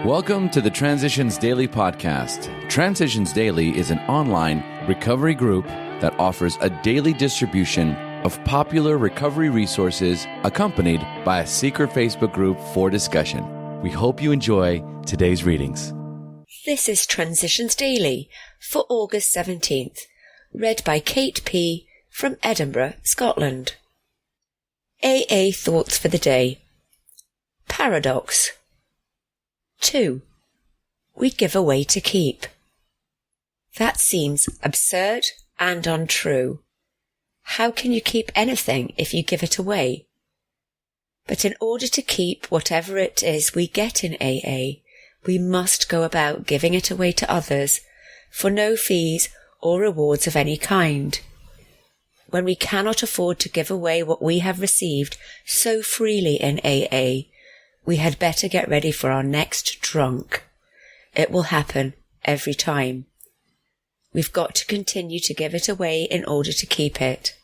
Welcome to the Transitions Daily podcast. Transitions Daily is an online recovery group that offers a daily distribution of popular recovery resources accompanied by a secret Facebook group for discussion. We hope you enjoy today's readings. This is Transitions Daily for August 17th, read by Kate P. from Edinburgh, Scotland. AA Thoughts for the Day. Paradox. 2. We give away to keep. That seems absurd and untrue. How can you keep anything if you give it away? But in order to keep whatever it is we get in AA, we must go about giving it away to others for no fees or rewards of any kind. When we cannot afford to give away what we have received so freely in AA, we had better get ready for our next drunk. It will happen every time. We've got to continue to give it away in order to keep it.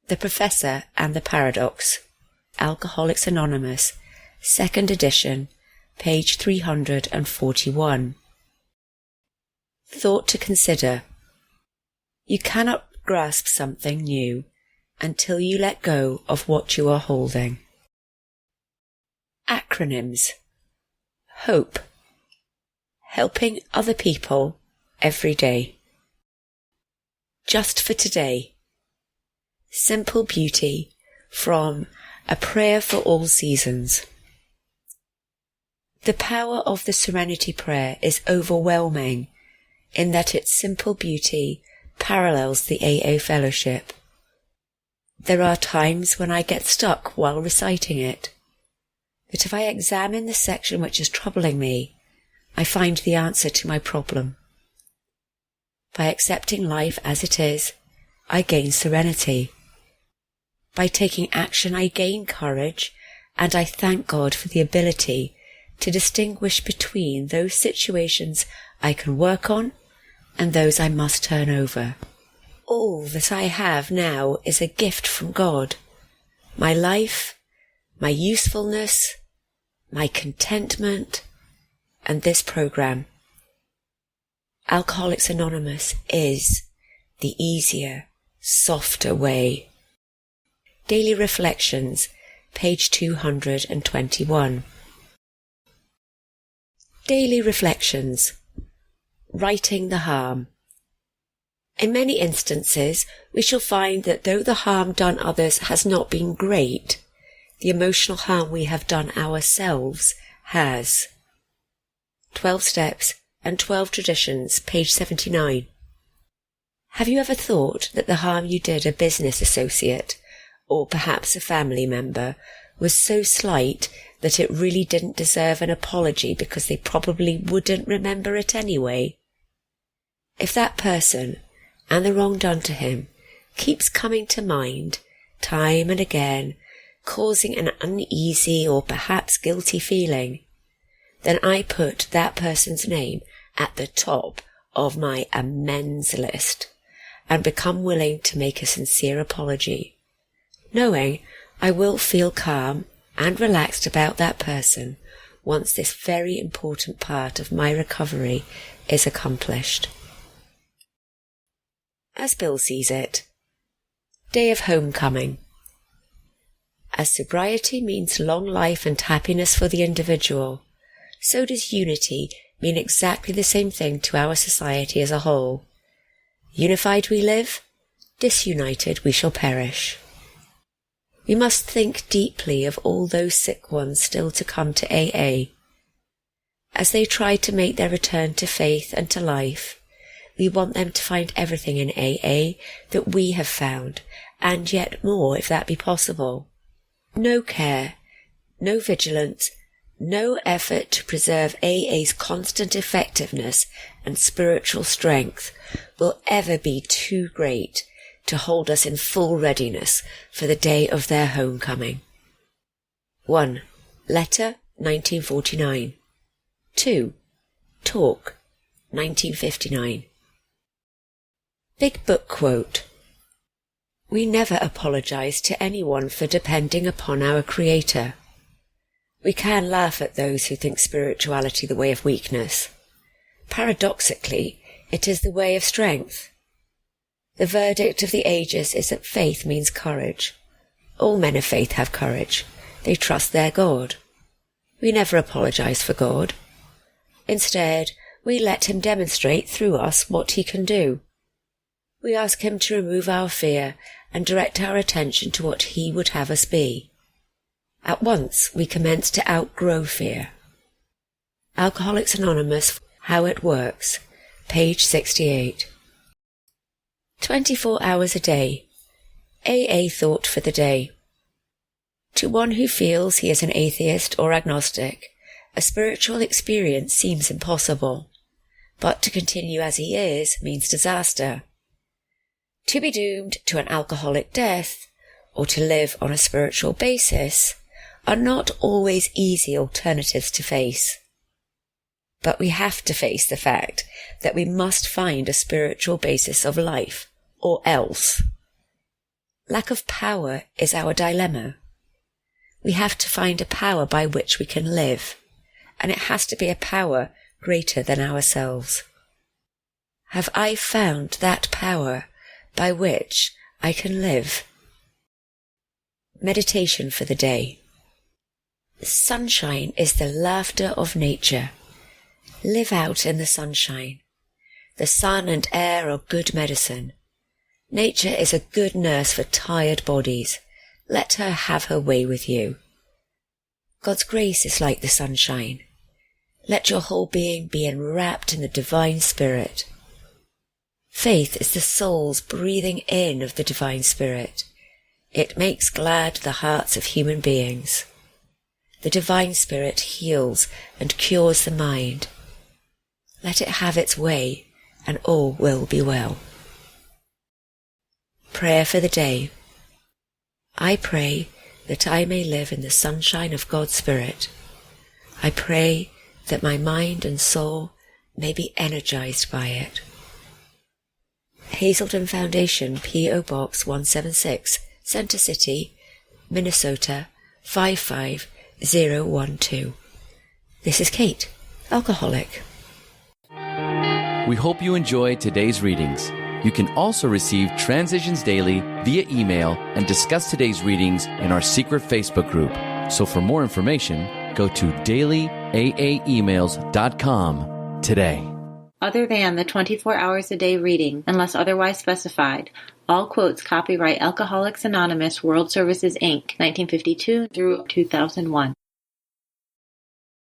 The Professor and the Paradox. Alcoholics Anonymous, 2nd edition, page 341. Thought to consider. You cannot grasp something new until you let go of what you are holding. Acronyms. HOPE. Helping other people every day. Just for today. Simple Beauty from A Prayer for All Seasons. The power of the Serenity Prayer is overwhelming in that its simple beauty parallels the AA fellowship. There are times when I get stuck while reciting it. But if I examine the section which is troubling me, I find the answer to my problem. By accepting life as it is, I gain serenity. By taking action, I gain courage, and I thank God for the ability to distinguish between those situations I can work on and those I must turn over. All that I have now is a gift from God. My life, my usefulness, my contentment, and this program. Alcoholics Anonymous is the easier, softer way. Daily Reflections, page 221. Daily Reflections. Righting the harm. In many instances, we shall find that though the harm done others has not been great, the emotional harm we have done ourselves has. 12 Steps and 12 Traditions, page 79. Have you ever thought that the harm you did a business associate, or perhaps a family member, was so slight that it really didn't deserve an apology because they probably wouldn't remember it anyway? If that person, and the wrong done to him, keeps coming to mind, time and again, causing an uneasy or perhaps guilty feeling, then I put that person's name at the top of my amends list and become willing to make a sincere apology, knowing I will feel calm and relaxed about that person once this very important part of my recovery is accomplished. As Bill sees it. Day of Homecoming. As sobriety means long life and happiness for the individual, so does unity mean exactly the same thing to our society as a whole. Unified we live, disunited we shall perish. We must think deeply of all those sick ones still to come to AA. As they try to make their return to faith and to life, we want them to find everything in AA that we have found, and yet more if that be possible. No care, no vigilance, no effort to preserve AA's constant effectiveness and spiritual strength will ever be too great to hold us in full readiness for the day of their homecoming. 1. Letter, 1949. 2. Talk, 1959. Big Book Quote. We never apologize to anyone for depending upon our Creator. We can laugh at those who think spirituality the way of weakness. Paradoxically, it is the way of strength. The verdict of the ages is that faith means courage. All men of faith have courage. They trust their God. We never apologize for God. Instead, we let him demonstrate through us what he can do. We ask him to remove our fear and direct our attention to what he would have us be. At once, we commence to outgrow fear. Alcoholics Anonymous, How It Works, page 68. 24 hours a day. AA thought for the day. To one who feels he is an atheist or agnostic, a spiritual experience seems impossible, but to continue as he is means disaster. To be doomed to an alcoholic death, or to live on a spiritual basis, are not always easy alternatives to face. But we have to face the fact that we must find a spiritual basis of life, or else. Lack of power is our dilemma. We have to find a power by which we can live, and it has to be a power greater than ourselves. Have I found that power by which I can live? Meditation for the day. Sunshine is the laughter of nature. Live out in the sunshine. The sun and air are good medicine. Nature is a good nurse for tired bodies. Let her have her way with you. God's grace is like the sunshine. Let your whole being be enwrapped in the divine spirit. Faith is the soul's breathing in of the divine spirit. It makes glad the hearts of human beings. The divine spirit heals and cures the mind. Let it have its way, and all will be well. Prayer for the day. I pray that I may live in the sunshine of God's Spirit. I pray that my mind and soul may be energized by it. Hazelden Foundation, P.O. Box 176, Center City, Minnesota 55012. This is Kate, alcoholic. We hope you enjoyed today's readings. You can also receive Transitions Daily via email and discuss today's readings in our secret Facebook group. So for more information, go to dailyaaemails.com today. Other than the 24 hours a day reading, unless otherwise specified, all quotes copyright Alcoholics Anonymous World Services, Inc., 1952 through 2001.